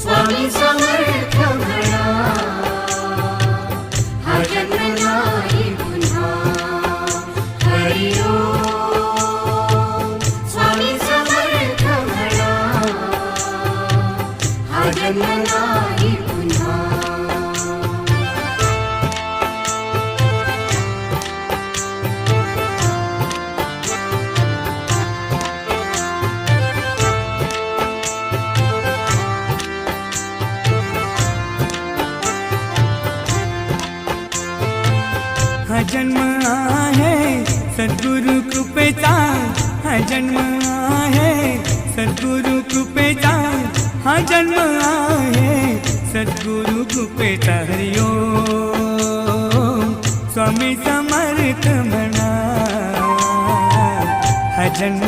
स्वामी समर्थ म्हणा, हा जन्म नाही पुन्हा. हरि ओम स्वामी समर्थ म्हणा, हा जन्म नाही पुन्हा. हा जन्म आहे सद्गुरु कृपेचा, हा जन्म आहे सद्गुरु कृपेचा, हा जन्म आहे सद्गुरु कृपेचा. हरि ओम स्वामी समर्थ म्हणा, हा जन्म